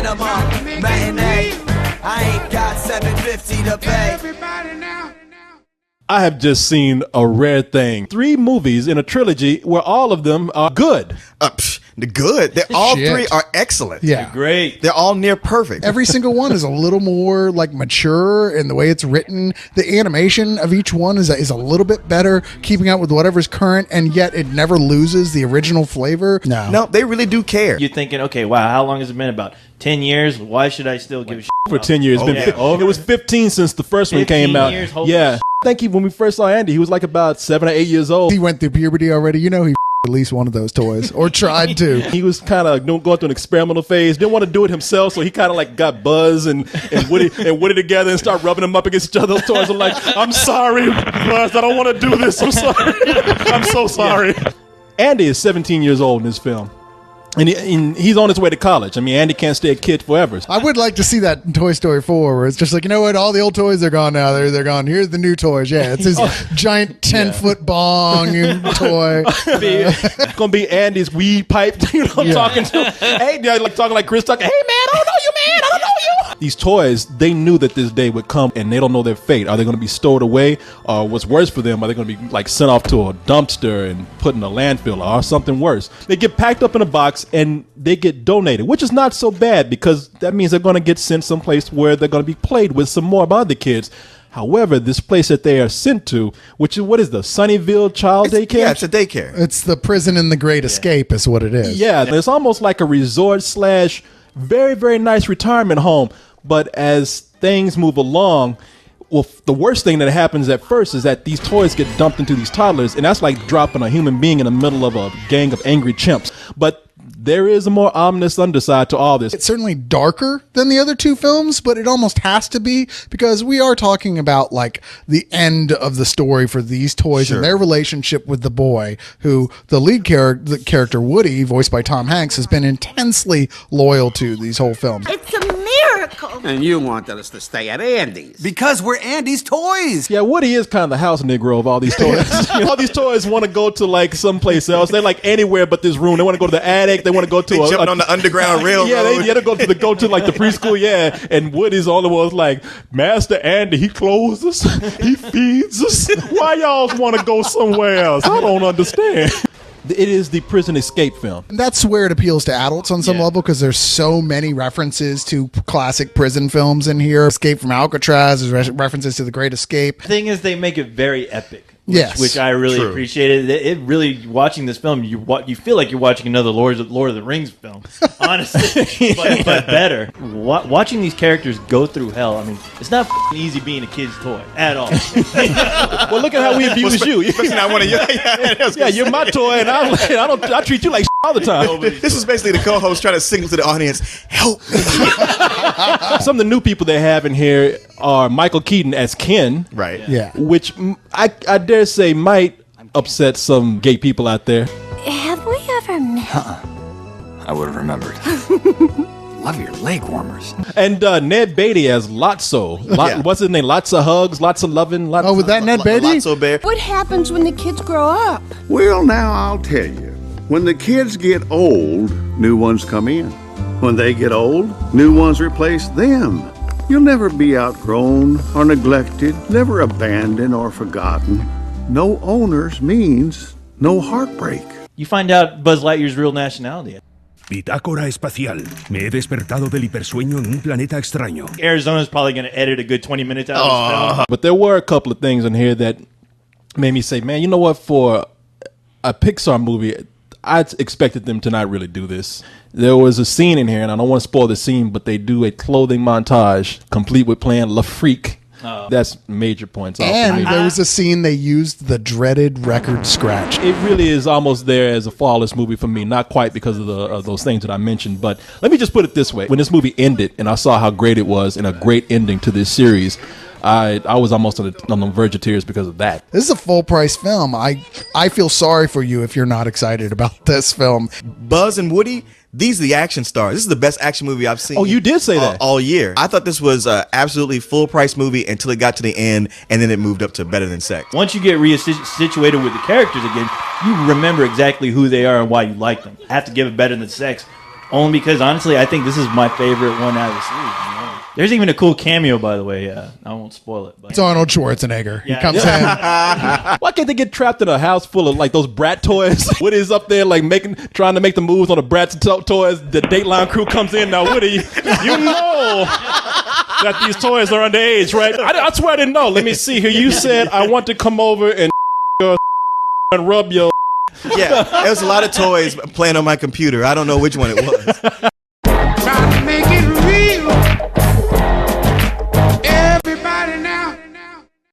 cinema matinee. I ain't got $7.50 to pay. Everybody now. I have just seen a rare thing. 3 movies in a trilogy where all of them are good. The good. All 3 are excellent. Yeah. They're great. They're all near perfect. Every single one is a little more like mature in the way it's written. The animation of each one is a little bit better, keeping up with whatever's current, and yet it never loses the original flavor. No, they really do care. You're thinking, okay, wow, how long has it been? About 10 years? Why should I still give a shit? For 10 years. It was 15 since the first one came out. Years, yeah. I think when we first saw Andy, he was like about 7 or 8 years old. He went through puberty already. You know he at least one of those toys, or tried to. He was kind of going through an experimental phase. Didn't want to do it himself, so he kind of like got Buzz and Woody together and started rubbing them up against each other. Those toys are like, I'm sorry, Buzz, I don't want to do this. I'm sorry. I'm so sorry. Yeah. Andy is 17 years old in this film. And he's on his way to college. I mean, Andy can't stay a kid forever. I would like to see that in Toy Story 4, where it's just like, you know what? All the old toys are gone now. They're gone. Here's the new toys. Yeah, it's his giant 10-foot bong toy. It's going to be Andy's weed pipe, talking to him. Hey, talking like Chris Tucker. Hey, man, I don't know you, man. I don't know you. These toys, they knew that this day would come, and they don't know their fate. Are they going to be stowed away? Or what's worse for them, are they going to be like sent off to a dumpster and put in a landfill or something worse? They get packed up in a box and they get donated, which is not so bad because that means they're going to get sent someplace where they're going to be played with some more by other kids. However, this place that they are sent to, which is, what is the Sunnyvale Child Daycare? Yeah, it's a daycare. It's the prison in The Great Escape is what it is. Yeah, it's almost like a resort / very, very nice retirement home. But as things move along, well, the worst thing that happens at first is that these toys get dumped into these toddlers, and that's like dropping a human being in the middle of a gang of angry chimps. But there is a more ominous underside to all this. It's certainly darker than the other 2 films, but it almost has to be because we are talking about like the end of the story for these toys and their relationship with the boy, who the lead character Woody, voiced by Tom Hanks, has been intensely loyal to these whole films. It's a miracle. And you wanted us to stay at Andy's. Because we're Andy's toys. Yeah, Woody is kind of the house Negro of all these toys. All these toys want to go to like someplace else. They're like anywhere but this room. They want to go to the attic. They want to go to jumping on the Underground Railroad. Yeah, they go to like the preschool. Yeah, and Woody's all the ones like, Master Andy, he clothes us, he feeds us. Why y'all want to go somewhere else? I don't understand. It is the prison escape film. And that's where it appeals to adults on some level, because there's so many references to classic prison films in here. Escape from Alcatraz, there's references to The Great Escape. The thing is, they make it very epic. Which I really appreciated. It really, watching this film, you feel like you're watching another Lord of the Rings film, honestly, but better. Watching these characters go through hell, I mean, it's not easy being a kid's toy at all. Well, look at how we abuse you. Especially not one of you. Yeah, you're my toy, and I treat you like all the time. This is basically the co-host trying to signal to the audience, help me. Some of the new people they have in here are Michael Keaton as Ken. Right. Yeah. Which I dare say might upset some gay people out there. Have we ever met? I would have remembered. Love your leg warmers. And Ned Beatty as Lotso. What's his name? Lots of hugs, lots of loving. With that Ned Beatty? Lotso Bear. What happens when the kids grow up? Well, now I'll tell you. When the kids get old, new ones come in. When they get old, new ones replace them. You'll never be outgrown or neglected, never abandoned or forgotten. No owners means no heartbreak. You find out Buzz Lightyear's real nationality. Bitácora espacial. Me he despertado del hipersueño en un planeta extraño. Arizona's probably going to edit a good 20 minutes out of this film. But there were a couple of things in here that made me say, man, you know what? For a Pixar movie, I expected them to not really do this. There was a scene in here, and I don't want to spoil the scene, but they do a clothing montage complete with playing La Freak. That's major points. And there was a scene they used the dreaded record scratch. It really is almost there as a flawless movie for me. Not quite because of those things that I mentioned, but let me just put it this way. When this movie ended and I saw how great it was and a great ending to this series, I was almost on the verge of tears because of that. This is a full price film. I feel sorry for you if you're not excited about this film. Buzz and Woody, these are the action stars. This is the best action movie I've seen. Oh, you did say that all year. I thought this was an absolutely full price movie until it got to the end, and then it moved up to Better Than Sex. Once you get situated with the characters again, you remember exactly who they are and why you like them. I have to give it Better Than Sex. Only because, honestly, I think this is my favorite one out of the series. You know? There's even a cool cameo, by the way. I won't spoil it. But It's Arnold Schwarzenegger. He Yeah. comes in. Why can't they get trapped in a house full of like those Brat toys? Woody's up there like trying to make the moves on the Brat toys. The Dateline crew comes in. Now, Woody, you know that these toys are underage, right? I swear I didn't know. Let me see here. You said I want to come over and your and rub your. Yeah, there was a lot of toys playing on my computer. I don't know which one it was.